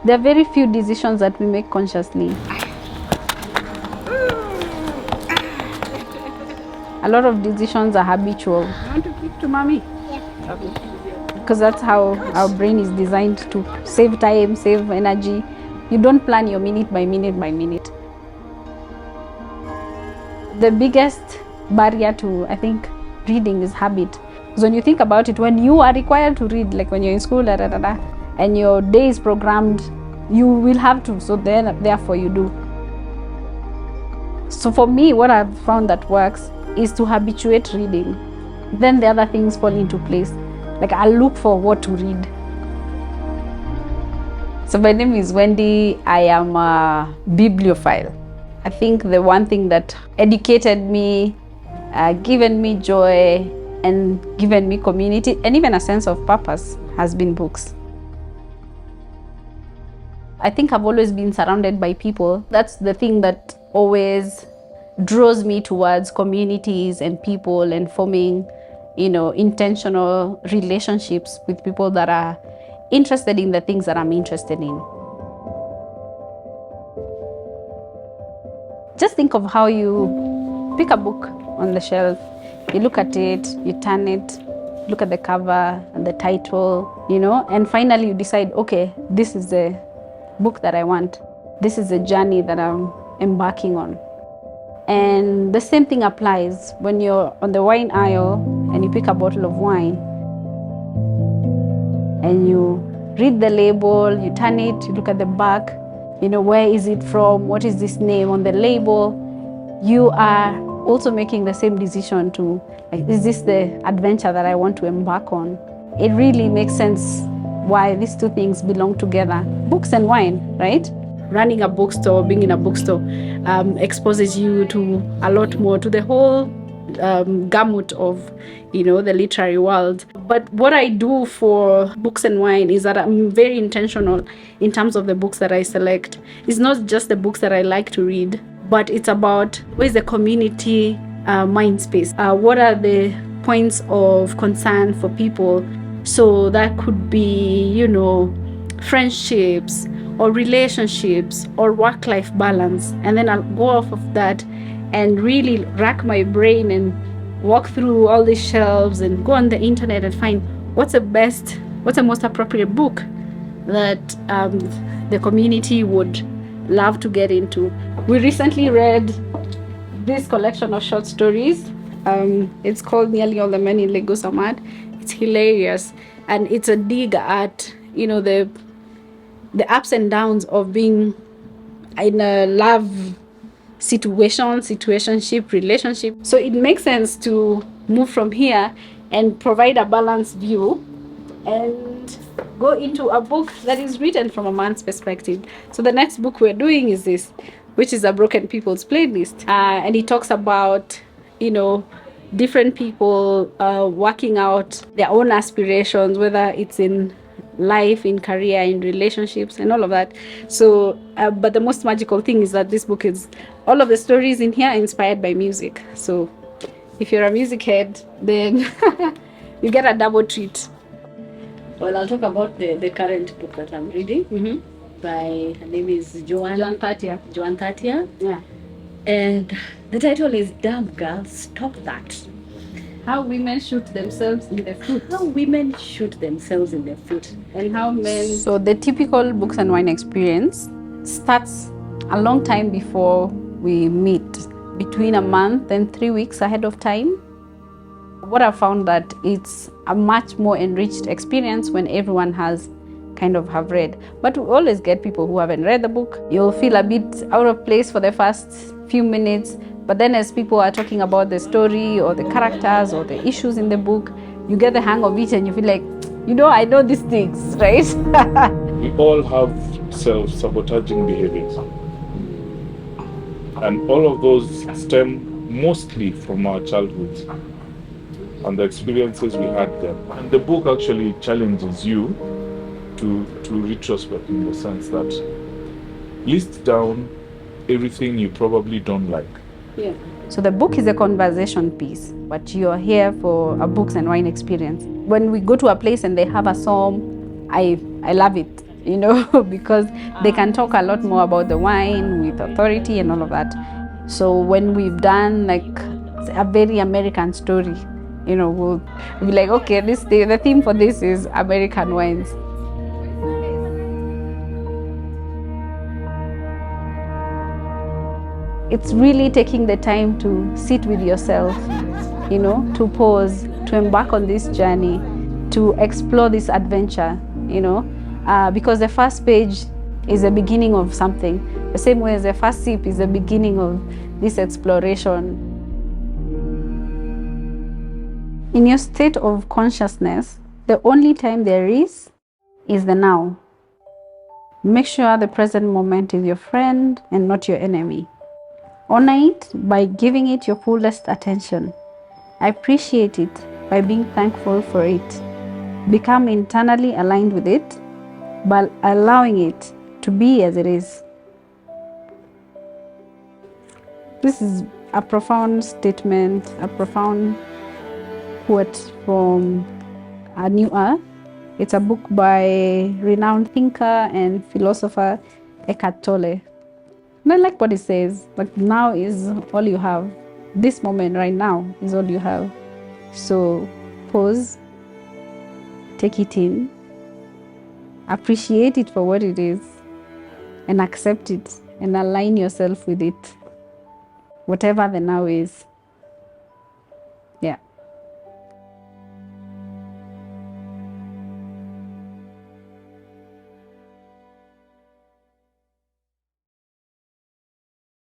There are very few decisions that we make consciously. A lot of decisions are habitual. You want to keep to mommy? Yeah. Because that's how our brain is designed to save time, save energy. You don't plan your minute by minute by minute. The biggest barrier to, I think, reading is habit. Because when you think about it, when you are required to read, like when you're in school, and your day is programmed, you will have to, so then therefore you do. So for me, what I've found that works is to habituate reading. Then the other things fall into place. Like I look for what to read. So my name is Wendy. I am a bibliophile. I think the one thing that educated me, given me joy, and given me community, and even a sense of purpose has been books. I think I've always been surrounded by people. That's the thing that always draws me towards communities and people and forming, intentional relationships with people that are interested in the things that I'm interested in. Just think of how you pick a book on the shelf, you look at it, you turn it, look at the cover and the title, and finally you decide, okay, this is the book that I want. This is the journey that I'm embarking on. And the same thing applies when you're on the wine aisle and you pick a bottle of wine and you read the label, you turn it, you look at the back, where is it from, what is this name on the label. You are also making the same decision to, is this the adventure that I want to embark on? It really makes sense why these two things belong together. Books and wine, right? Running a bookstore, being in a bookstore exposes you to a lot more, to the whole gamut of, the literary world. But what I do for books and wine is that I'm very intentional in terms of the books that I select. It's not just the books that I like to read, but it's about what is the community mind space. What are the points of concern for people? So that could be, friendships or relationships or work-life balance. And then I'll go off of that and really rack my brain and walk through all these shelves and go on the internet and find what's the most appropriate book that the community would love to get into. We recently read this collection of short stories. It's called Nearly All the Men in Lagos Are Mad. It's hilarious, and it's a dig at the ups and downs of being in a love situationship, relationship. So it makes sense to move from here and provide a balanced view and go into a book that is written from a man's perspective. So the next book we're doing is this, which is a Broken People's Playlist, and it talks about different people working out their own aspirations, whether it's in life, in career, in relationships, and all of that. So but the most magical thing is that this book is, all of the stories in here are inspired by music. So if you're a music head, then you get a double treat. Well, I'll talk about the current book that I'm reading. By, her name is Joan Thatia. Yeah. And the title is Damn Girl, Stop That. How women shoot themselves in the foot. How women shoot themselves in the foot. And how men... So the typical books and wine experience starts a long time before we meet, between a month and 3 weeks ahead of time. What I found that it's a much more enriched experience when everyone has have read. But we always get people who haven't read the book. You'll feel a bit out of place for the first few minutes, but then as people are talking about the story or the characters or the issues in the book, you get the hang of it and you feel like, I know these things, right? We all have self-sabotaging behaviors. And all of those stem mostly from our childhood and the experiences we had there. And the book actually challenges you to retrospect, in the sense that list down everything you probably don't like. Yeah. So the book is a conversation piece, but you're here for a books and wine experience. When we go to a place and they have a psalm, I love it. you know, because they can talk a lot more about the wine with authority and all of that. So when we've done like a very American story, you know, we'll be like, okay, the theme for this is American wines. It's really taking the time to sit with yourself, you know, to pause, to embark on this journey, to explore this adventure, you know, because the first page is the beginning of something, the same way as the first sip is the beginning of this exploration. In your state of consciousness, the only time there is the now. Make sure the present moment is your friend and not your enemy. Honor it by giving it your fullest attention. Appreciate it by being thankful for it. Become internally aligned with it by allowing it to be as it is. This is a profound statement, a profound quote from A New Earth. It's a book by renowned thinker and philosopher Eckhart Tolle. And I like what it says, like now is all you have. This moment right now is all you have. So pause, take it in, appreciate it for what it is, and accept it and align yourself with it, whatever the now is.